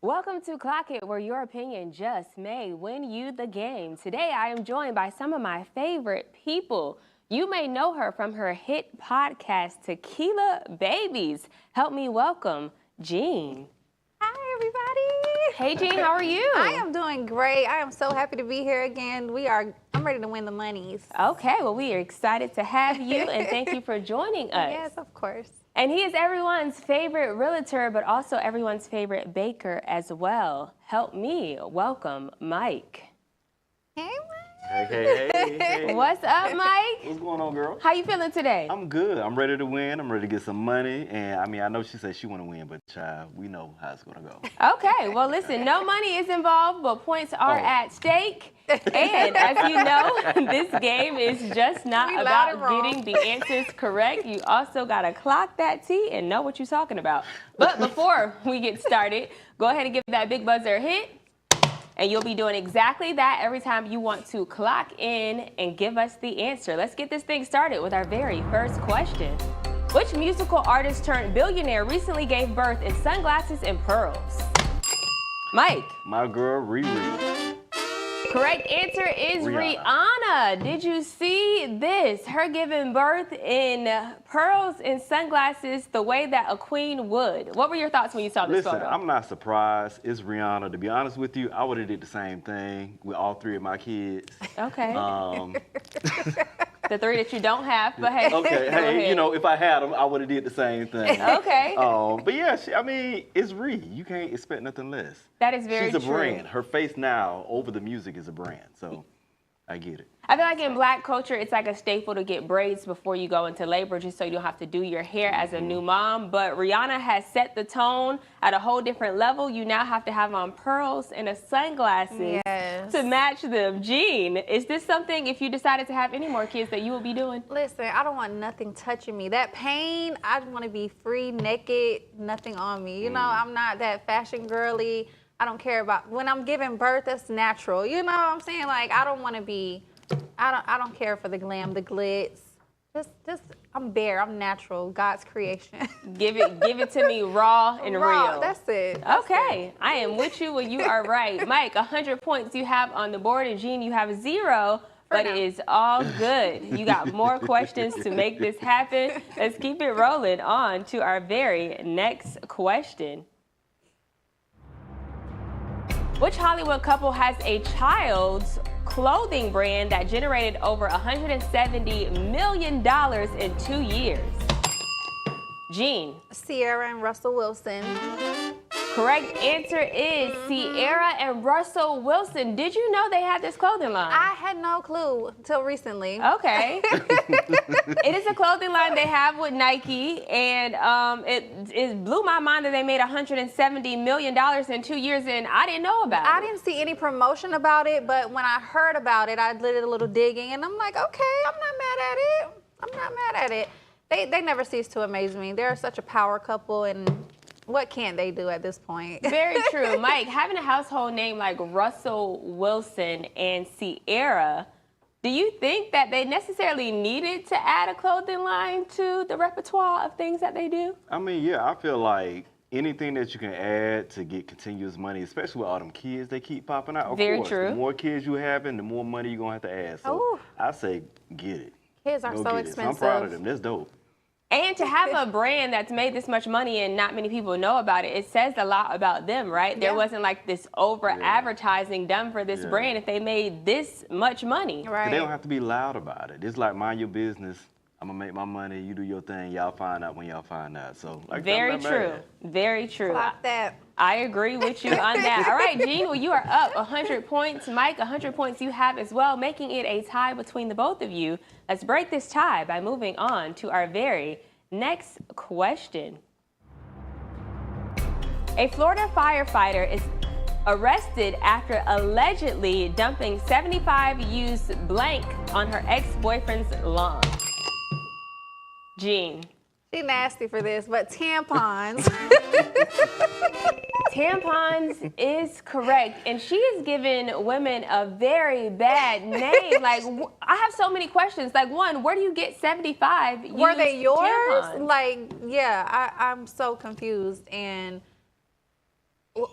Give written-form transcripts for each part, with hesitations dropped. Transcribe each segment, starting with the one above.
Welcome to Clock It, where your opinion just may win you the game. Today, I am joined by some of my favorite people. You may know her from her hit podcast, Tequila Babies. Help me welcome Jean. Hi, everybody. Hey, Jean, how are you? I am doing great. I am so happy to be here again. I'm ready to win the monies. Okay, well, we are excited to have you, and thank you for joining us. Yes, of course. And he is everyone's favorite realtor, but also everyone's favorite baker as well. Help me welcome Mike. Hey, Mike. Hey. What's up, Mike? What's going on, girl? How you feeling today? I'm good. I'm ready to win. I'm ready to get some money. And I mean, I know she said she want to win, but child, we know how it's going to go. Okay, well, listen, no money is involved, but points are at stake. And as you know, this game is just not about getting the answers correct. You also got to clock that T and know what you're talking about. But before we get started, go ahead and give that big buzzer a hit. And you'll be doing exactly that every time you want to clock in and give us the answer. Let's get this thing started with our very first question. Which musical artist turned billionaire recently gave birth in sunglasses and pearls? Mike. My girl, Riri. Correct answer is Rihanna. Did you see this? Her giving birth in pearls and sunglasses the way that a queen would. What were your thoughts when you saw this photo? Listen, I'm not surprised. It's Rihanna. To be honest with you, I would have did the same thing with all three of my kids. Okay. The three that you don't have, but hey. Okay, hey, you know, if I had them, I would have did the same thing. Okay. But yeah, I mean, it's Riri. You can't expect nothing less. That is very true. She's a brand. Her face now over the music is a brand, so I get it. I feel like in Black culture, it's like a staple to get braids before you go into labor, just so you don't have to do your hair as a new mom. But Rihanna has set the tone at a whole different level. You now have to have on pearls and a sunglasses to match them. Jean, is this something, if you decided to have any more kids, that you will be doing? Listen, I don't want nothing touching me. That pain, I want to be free, naked, nothing on me. You know, I'm not that fashion girly. I don't care about, when I'm giving birth, that's natural. You know what I'm saying? Like, I don't want to be, I don't care for the glam, the glitz. Just, I'm bare, I'm natural, God's creation. Give it to me raw and real. That's it. Okay, I am with you when you are right. Mike, 100 points you have on the board, and Jean, you have 0, but it is all good. You got more questions to make this happen. Let's keep it rolling on to our very next question. Which Hollywood couple has a child's clothing brand that generated over $170 million in 2 years? Jean. Ciara and Russell Wilson. Correct answer is Ciara and Russell Wilson. Did you know they had this clothing line? I had no clue until recently. Okay. It is a clothing line they have with Nike, and it blew my mind that they made $170 million in 2 years, and I didn't know about it. I didn't see any promotion about it, but when I heard about it, I did a little digging, and I'm like, okay, I'm not mad at it. I'm not mad at it. They never cease to amaze me. They're such a power couple, and what can't they do at this point? Very true. Mike, having a household name like Russell Wilson and Ciara, do you think that they necessarily needed to add a clothing line to the repertoire of things that they do? I mean, yeah, I feel like anything that you can add to get continuous money, especially with all them kids they keep popping out. Of course, true. The more kids you having, the more money you're going to have to add. So I say get it. Kids are so expensive. So I'm proud of them. That's dope. And to have a brand that's made this much money and not many people know about it, it says a lot about them, right? There wasn't like this over advertising done for this brand if they made this much money. Right. They don't have to be loud about it. It's like mind your business. I'm gonna make my money. You do your thing. Y'all find out when y'all find out. So like, very true. Very true. Clock that. I agree with you on that. All right, Jean, well, you are up 100 points. Mike, 100 points you have as well, making it a tie between the both of you. Let's break this tie by moving on to our very next question. A Florida firefighter is arrested after allegedly dumping 75 used blank on her ex-boyfriend's lawn. Jean. She nasty for this, but tampons. Tampons is correct, and she is giving women a very bad name. Like, I have so many questions. Like, one, where do you get 75 Were they yours? tampons? Like, yeah, I'm so confused. And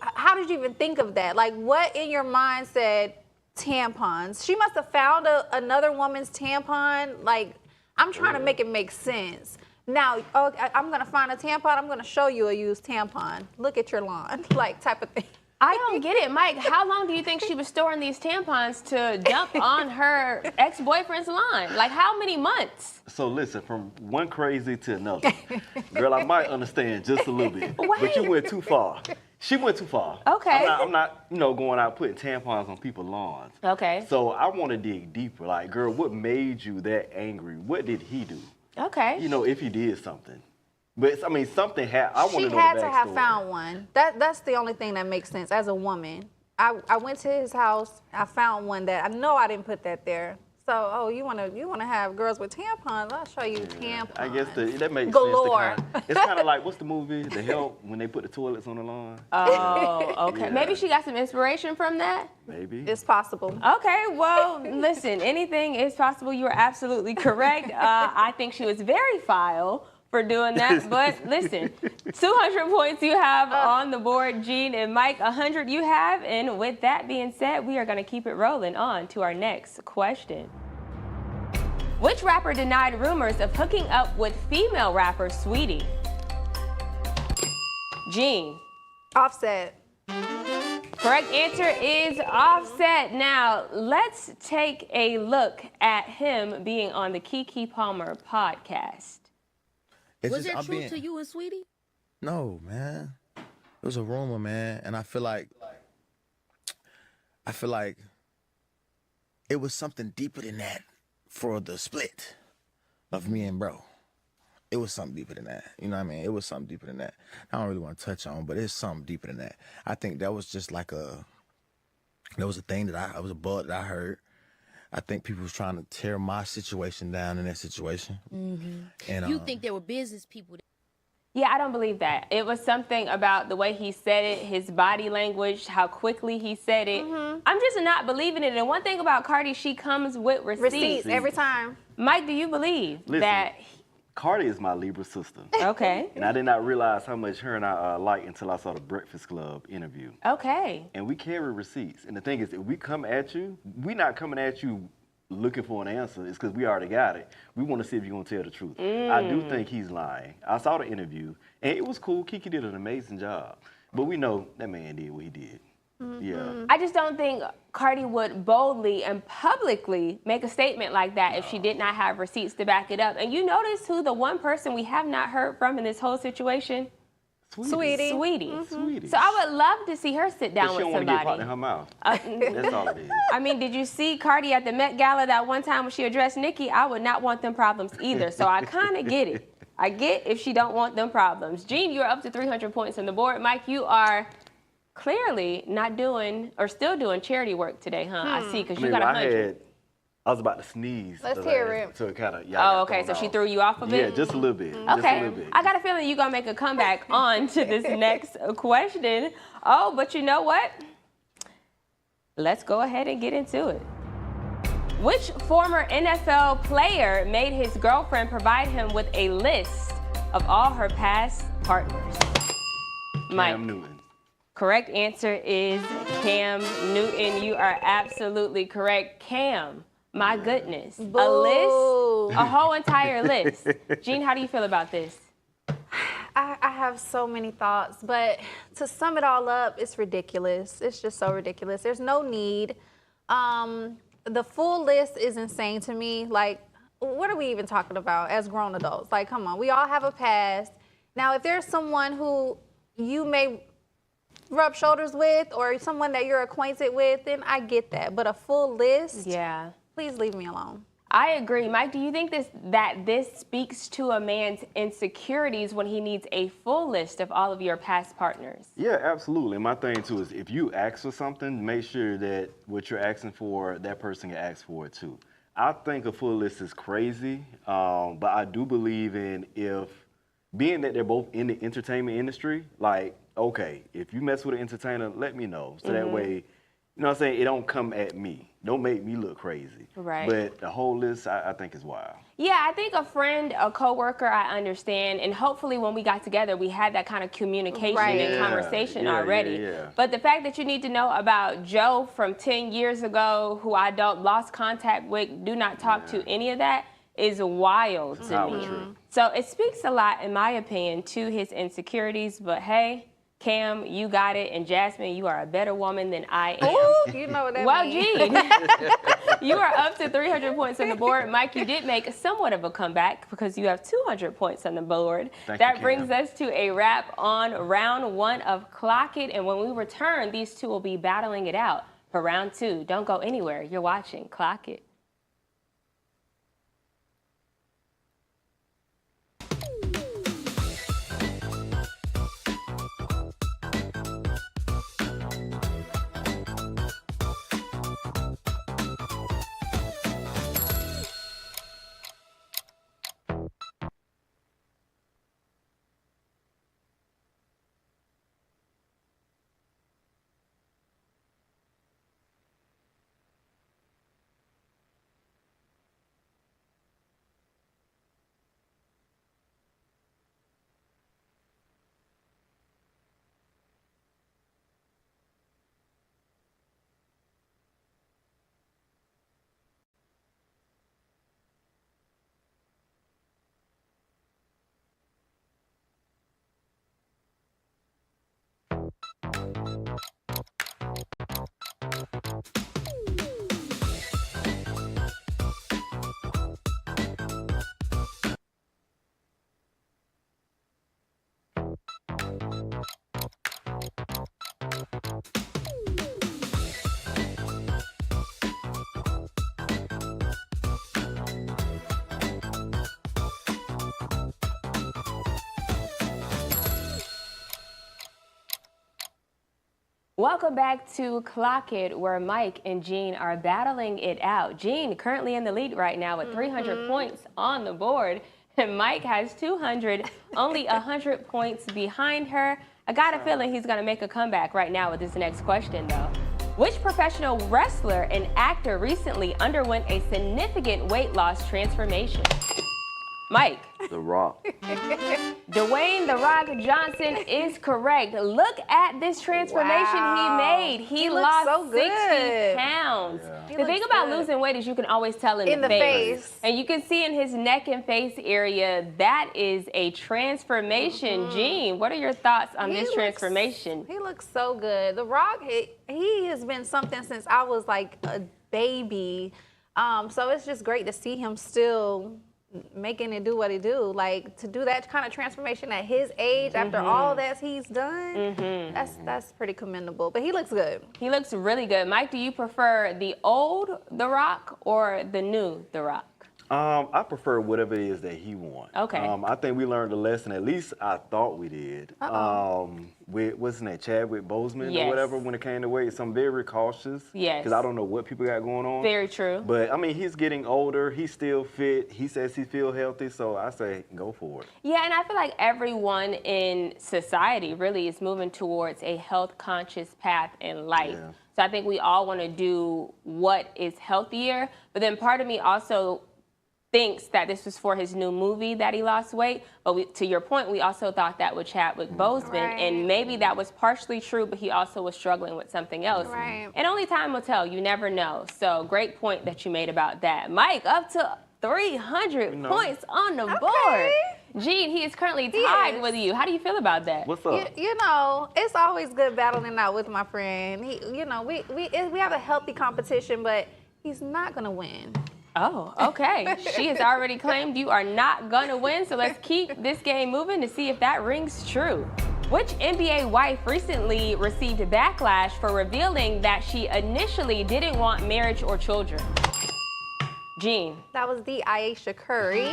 how did you even think of that? Like, what in your mind said tampons? She must have found another woman's tampon. Like, I'm trying to make it make sense. Now, I'm going to find a tampon. I'm going to show you a used tampon. Look at your lawn, like type of thing. I don't get it, Mike. How long do you think she was storing these tampons to dump on her ex-boyfriend's lawn? Like, how many months? So listen, from one crazy to another. Girl, I might understand just a little bit, Wait. but you went too far. She went too far. Okay. I'm not, going out putting tampons on people's lawns. Okay. So I want to dig deeper. Like, girl, what made you that angry? What did he do? Okay. If he did something. But, I mean, something had, I want to know She the had to have backstory. found one. That's the only thing that makes sense as a woman. I went to his house. I found one that I know I didn't put that there. So, you wanna have girls with tampons? I'll show you tampons. I guess that makes Galore. sense. It's kind of like, what's the movie, The Help, when they put the toilets on the lawn? Oh, okay. Yeah. Maybe she got some inspiration from that? Maybe. It's possible. Okay, well, listen, anything is possible. You are absolutely correct. I think she was very foul for doing that, but listen, 200 points you have on the board, Jean and Mike, 100 you have, and with that being said, we are going to keep it rolling on to our next question. Which rapper denied rumors of hooking up with female rapper Sweetie? Jean. Offset. Correct answer is Offset. Now, let's take a look at him being on the Keke Palmer podcast. Was it true to you and Sweetie? No, man. It was a rumor, man, and I feel like it was something deeper than that for the split of me and bro. It was something deeper than that. You know what I mean? It was something deeper than that. I don't really want to touch on, but it's something deeper than that. I think that was just like a thing that it was a bug that I heard. I think people was trying to tear my situation down in that situation. Mm-hmm. And You think there were business people? Yeah, I don't believe that. It was something about the way he said it, his body language, how quickly he said it. I'm just not believing it. And one thing about Cardi, she comes with receipts. Receipts every time. Mike, do you believe Listen. that? Cardi is my Libra sister. Okay. And I did not realize how much her and I like until I saw the Breakfast Club interview. Okay. And we carry receipts. And the thing is, if we come at you, we're not coming at you looking for an answer. It's because we already got it. We want to see if you're going to tell the truth. I do think he's lying. I saw the interview, and it was cool. Keke did an amazing job. But we know that man did what he did. Yeah. I just don't think Cardi would boldly and publicly make a statement like that if she did not have receipts to back it up. And you notice who the one person we have not heard from in this whole situation? Sweetie. Sweetie. So I would love to see her sit down But she with don't want to get somebody. caught in her mouth. That's all it is. I mean, did you see Cardi at the Met Gala that one time when she addressed Nicki? I would not want them problems either. So I kind of get it. I get if she don't want them problems. Jean, you're up to 300 points on the board. Mike, you are clearly not doing or still doing charity work today, huh? I see, because you got 100. I was about to sneeze. Let's hear it. So it kind of, Oh, okay. So she threw you off of it? Yeah, just a little bit. Just a Okay, little bit. I got a feeling you're going to make a comeback on to this next question. Oh, but you know what? Let's go ahead and get into it. Which former NFL player made his girlfriend provide him with a list of all her past partners? Mike. Cam Newton. Correct answer is Cam Newton. You are absolutely correct. Cam, my goodness. A list, a whole entire list. Jean, how do you feel about this? I have so many thoughts, but to sum it all up, it's ridiculous. It's just so ridiculous. There's no need. The full list is insane to me. Like, what are we even talking about as grown adults? Like, come on, we all have a past. Now, if there's someone who you may rub shoulders with or someone that you're acquainted with, then I get that. But a full list, Yeah. please leave me alone. I agree. Mike, do you think that this speaks to a man's insecurities when he needs a full list of all of your past partners? Yeah, absolutely. And my thing too is if you ask for something, make sure that what you're asking for, that person can ask for it too. I think a full list is crazy, but I do believe in if being that they're both in the entertainment industry, like, okay, if you mess with an entertainer, let me know. So that way, you know what I'm saying, it don't come at me. Don't make me look crazy. Right. But the whole list, I think is wild. Yeah, I think a friend, a coworker, I understand. And hopefully when we got together, we had that kind of communication Right. and Yeah, conversation yeah, already. yeah. But the fact that you need to know about Joe from 10 years ago, who I don't lost contact with, do not talk to any of that, is wild to Power me. trip. So it speaks a lot, in my opinion, to his insecurities. But hey, Cam, you got it. And Jasmine, you are a better woman than I am. Ooh, you know what that Well, means. Gene, you are up to 300 points on the board. Mike, you did make somewhat of a comeback because you have 200 points on the board. Thank That you, brings Cam. us to a wrap on round one of Clock It. And when we return, these two will be battling it out for round two. Don't go anywhere. You're watching Clock It. Welcome back to Clock It, where Mike and Gene are battling it out. Gene currently in the lead right now with 300 points on the board, and Mike has 200, only 100 points behind her. I got a feeling he's going to make a comeback right now with this next question, though. Which professional wrestler and actor recently underwent a significant weight loss transformation? Mike. The Rock. Dwayne "The Rock" Johnson is correct. Look at this transformation Wow. he made. He looks lost so 60 good. pounds. Yeah. He The thing looks about good. losing weight is you can always tell in In the the face. face. And you can see in his neck and face area, that is a transformation. Gene, what are your thoughts on this transformation? He looks so good. The Rock, he has been something since I was like a baby. So it's just great to see him still making it do what he do. Like, to do that kind of transformation at his age after all that he's done, that's pretty commendable. But he looks good. He looks really good. Mike, do you prefer the old The Rock or the new The Rock? I prefer whatever it is that he wants. Okay. I think we learned a lesson, at least I thought we did. With, what's his name, Chadwick Boseman Yes. or whatever, when it came to weight. So I'm very cautious. Yes. Because I don't know what people got going on. Very true. But, I mean, he's getting older. He's still fit. He says he feels healthy. So I say go for it. Yeah, and I feel like everyone in society really is moving towards a health-conscious path in life. Yeah. So I think we all want to do what is healthier. But then part of me also thinks that this was for his new movie that he lost weight. But to your point, we also thought that with Chadwick Boseman. Right. And maybe that was partially true, but he also was struggling with something else. Right. And only time will tell. You never know. So great point that you made about that. Mike, up to 300 points on the board. Gene, he is currently tied is. with you. How do you feel about that? What's up? You know, it's always good battling out with my friend. We have a healthy competition, but he's not gonna win. Oh, okay. She has already claimed you are not gonna win, so let's keep this game moving to see if that rings true. Which NBA wife recently received backlash for revealing that she initially didn't want marriage or children? Gene. That was the Ayesha Curry.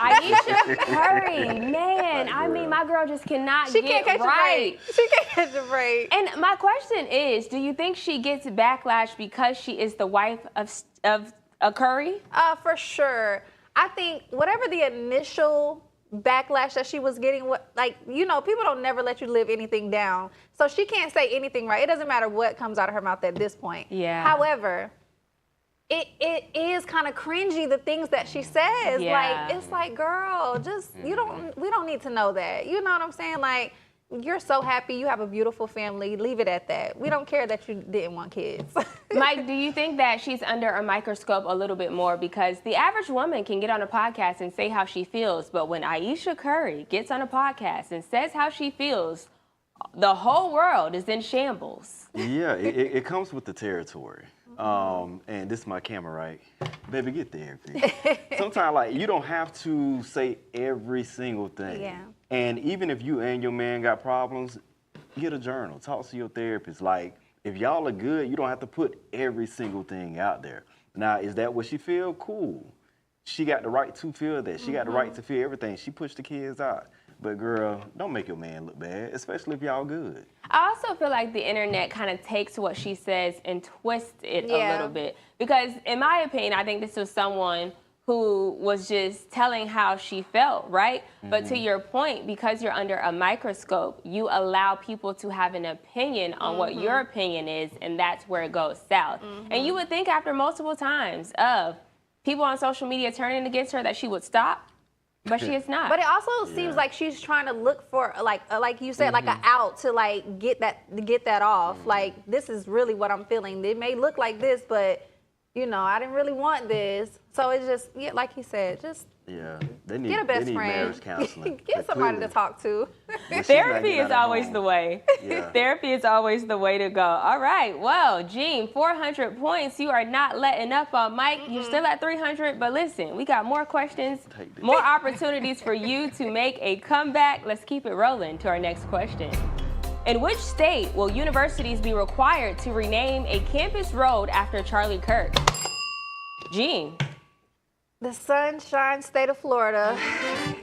Ayesha Curry, man, I mean, my girl just cannot She get can't catch right. a break. She can't catch a break. And my question is, do you think she gets backlash because she is the wife of a Curry? For sure. I think whatever the initial backlash that she was getting. People don't never let you live anything down. So she can't say anything right. It doesn't matter what comes out of her mouth at this point. Yeah. However, it is kind of cringy, the things that she says. Yeah. Like, it's like, girl, just, we don't need to know that. You know what I'm saying? Like, you're so happy, you have a beautiful family, leave it at that. We don't care that you didn't want kids. Mike, do you think that she's under a microscope a little bit more? Because the average woman can get on a podcast and say how she feels, but when Ayesha Curry gets on a podcast and says how she feels, the whole world is in shambles. Yeah, it comes with the territory. And this is my camera, right? Baby, get therapy. Sometimes, like, you don't have to say every single thing. Yeah. And even if you and your man got problems, get a journal. Talk to your therapist. Like, if y'all are good, you don't have to put every single thing out there. Now, is that what she feel? Cool. She got the right to feel that. She got the right to feel everything. She pushed the kids out. But girl, don't make your man look bad, especially if y'all good. I also feel like the internet kind of takes what she says and twists it a little bit. Because in my opinion, I think this was someone who was just telling how she felt, right? But to your point, because you're under a microscope, you allow people to have an opinion on what your opinion is, and that's where it goes south. And you would think after multiple times of people on social media turning against her that she would stop. But she is not. But it also seems like she's trying to look for, like you said, like an out to like get that off. Like, this is really what I'm feeling. It may look like this, but I didn't really want this. So it's just, like you said, just they need, get a best they need friend. marriage counseling. Get somebody to talk to. Therapy is always the way. Therapy is always the way to go. All right. Well, Jean, 400 points. You are not letting up on Mike. You're still at 300. But listen, we got more questions, more opportunities for you to make a comeback. Let's keep it rolling to our next question. In which state will universities be required to rename a campus road after Charlie Kirk? Jean. The sunshine state of Florida.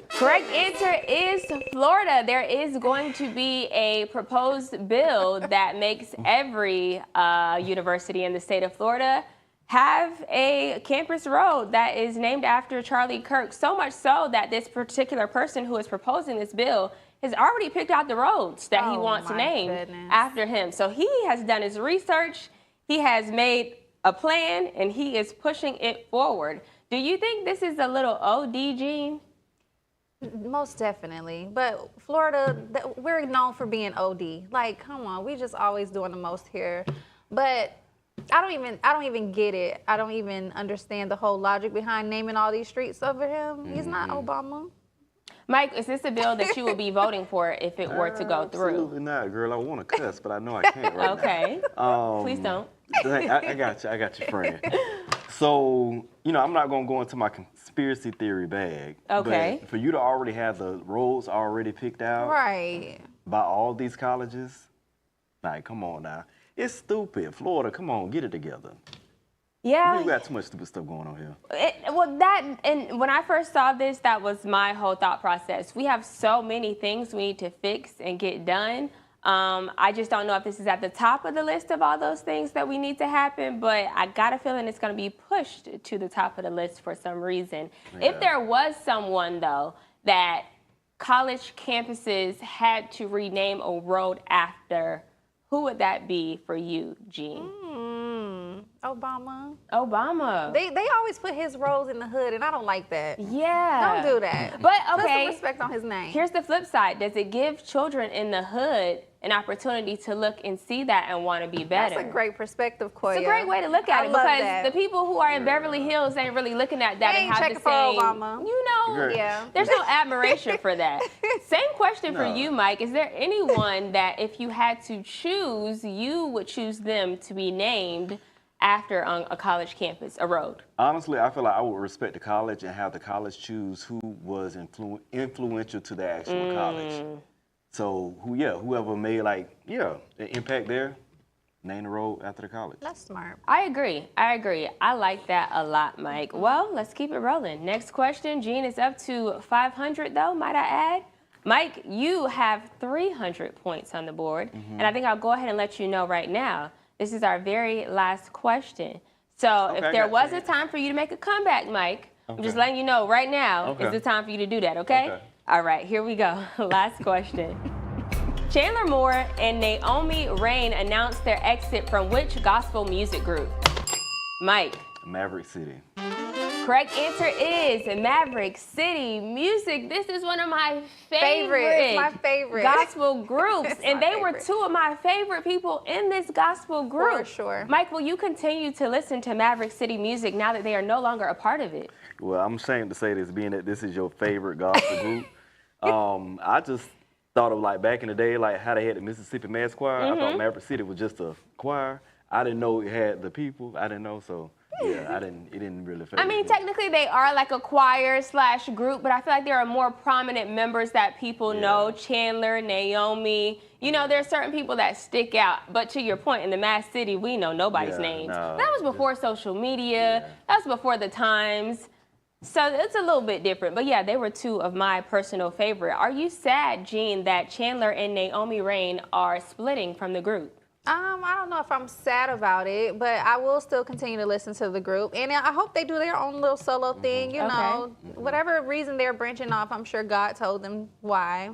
Correct answer is Florida. There is going to be a proposed bill that makes every university in the state of Florida have a campus road that is named after Charlie Kirk. So much so that this particular person who is proposing this bill has already picked out the roads that he wants named after him. So he has done his research. He has made a plan, and he is pushing it forward. Do you think this is a little OD, Jean? Most definitely. But Florida, we're known for being OD. Like, come on, we just always doing the most here. But I don't even get it. I don't even understand the whole logic behind naming all these streets over him. He's not Obama. Mike, is this a bill that you would be voting for if it were to go through? Absolutely not, girl. I want to cuss, but I know I can't right okay. now. Please don't. I got you, friend. So, I'm not going to go into my conspiracy theory bag. Okay. But for you to already have the roads already picked out by all these colleges, like, come on now. It's stupid. Florida, come on, get it together. Yeah. We got too much stupid stuff going on here. And when I first saw this, that was my whole thought process. We have so many things we need to fix and get done. I just don't know if this is at the top of the list of all those things that we need to happen, but I got a feeling it's going to be pushed to the top of the list for some reason. Yeah. If there was someone, though, that college campuses had to rename a road after, who would that be for you, Jean? Obama. They always put his roads in the hood, and I don't like that. Yeah. Don't do that. But okay. Put some respect on his name. Here's the flip side. Does it give children in the hood an opportunity to look and see that and want to be better? That's a great perspective, Koya. It's a great way to look at it, because the people who are in Beverly Hills ain't really looking at that and have the same, Obama. There's no admiration for that. Same question for you, Mike. Is there anyone that if you had to choose, you would choose them to be named after on a college campus, a road? Honestly, I feel like I would respect the college and have the college choose who was influential to the actual college. So, whoever made an impact there, name the road after the college. That's smart. I agree. I like that a lot, Mike. Well, let's keep it rolling. Next question. Jean is up to 500, though, might I add. Mike, you have 300 points on the board, and I think I'll go ahead and let you know right now. This is our very last question. So if there was a time for you to make a comeback, Mike, I'm just letting you know right now is the time for you to do that, okay? All right, here we go. Last question. Chandler Moore and Naomi Rain announced their exit from which gospel music group? Mike. Maverick City. Correct answer is Maverick City Music. This is one of my It's my favorite gospel groups, and they were favorite. two of my favorite people in this gospel group. For sure. Mike, will you continue to listen to Maverick City Music now that they are no longer a part of it? Well, I'm ashamed to say this, being that this is your favorite gospel group. I just thought of like back in the day, like how they had the Mississippi Mass Choir. I thought Maverick City was just a choir. I didn't know it had the people. I didn't know, so yeah, it didn't really fit. I mean, technically they are like a choir / group, but I feel like there are more prominent members that people know. Chandler, Naomi. You know, there are certain people that stick out. But to your point, in the Mass City, we know nobody's names. No, that was before social media. That was before the times. So it's a little bit different. But yeah, they were two of my personal favorite. Are you sad, Jean, that Chandler and Naomi Rain are splitting from the group? I don't know if I'm sad about it, but I will still continue to listen to the group. And I hope they do their own little solo thing, you know. Whatever reason they're branching off, I'm sure God told them why,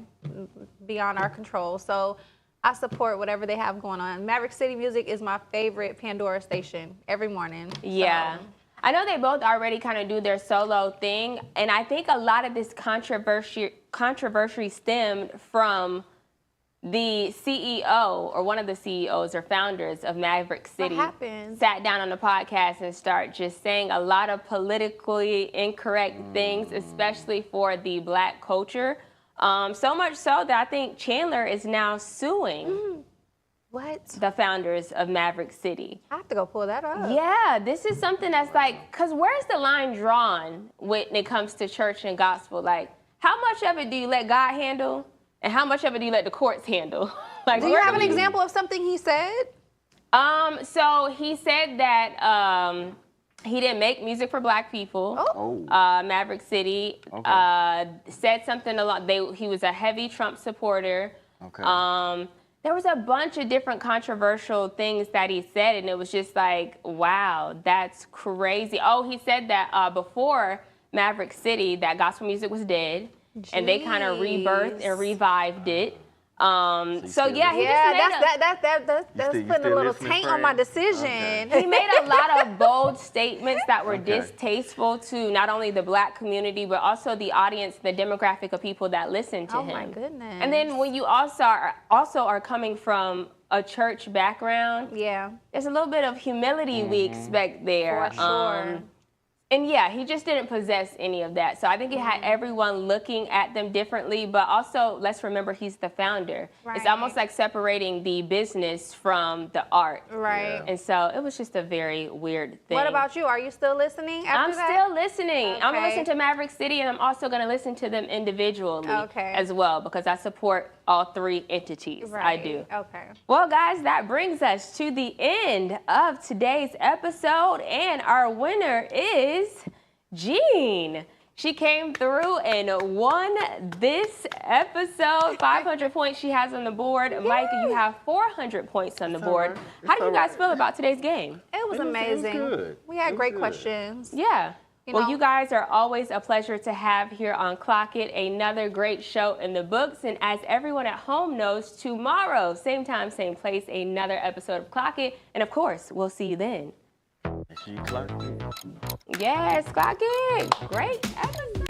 beyond our control. So I support whatever they have going on. Maverick City Music is my favorite Pandora station every morning. Yeah. So. I know they both already kind of do their solo thing, and I think a lot of this controversy stemmed from the CEO or one of the CEOs or founders of Maverick City What happened? sat down on the podcast and start just saying a lot of politically incorrect things, especially for the Black culture. So much so that I think Chandler is now suing What? the founders of Maverick City. I have to go pull that up. Yeah, this is something that's like, because where's the line drawn when it comes to church and gospel? Like, how much of it do you let God handle? And how much of it do you let the courts handle? Like, Do you have an example of something he said? So he said that he didn't make music for Black people. Maverick City said something along. He was a heavy Trump supporter. There was a bunch of different controversial things that he said, and it was just like, wow, that's crazy. Oh, he said that before Maverick City, that gospel music was dead. And they kind of rebirthed and revived it. So yeah, he that's putting a little taint on my decision. He made a lot of bold statements that were distasteful to not only the Black community, but also the audience, the demographic of people that listen to him. Oh my goodness. And then when you also are coming from a church background, there's a little bit of humility we expect there. For sure. And yeah, he just didn't possess any of that. So I think it had everyone looking at them differently, but also let's remember he's the founder. Right. It's almost like separating the business from the art. Right. And so it was just a very weird thing. What about you? Are you still listening after that? I'm still listening. Okay. I'm going to listen to Maverick City, and I'm also going to listen to them individually as well, because I support all three entities. Right. I do. Okay. Well, guys, that brings us to the end of today's episode, and our winner is Jean. She came through and won this episode. 500 points she has on the board. Micah, you have 400 points on the board. How do you guys feel about today's game? It was amazing. Good. We had great questions. Yeah. You Well, know? you guys are always a pleasure to have here on Clock It. Another great show in the books. And as everyone at home knows, tomorrow, same time, same place, another episode of Clock It. And of course, we'll see you then. She clocked it. Yes, Clock It. Great episode.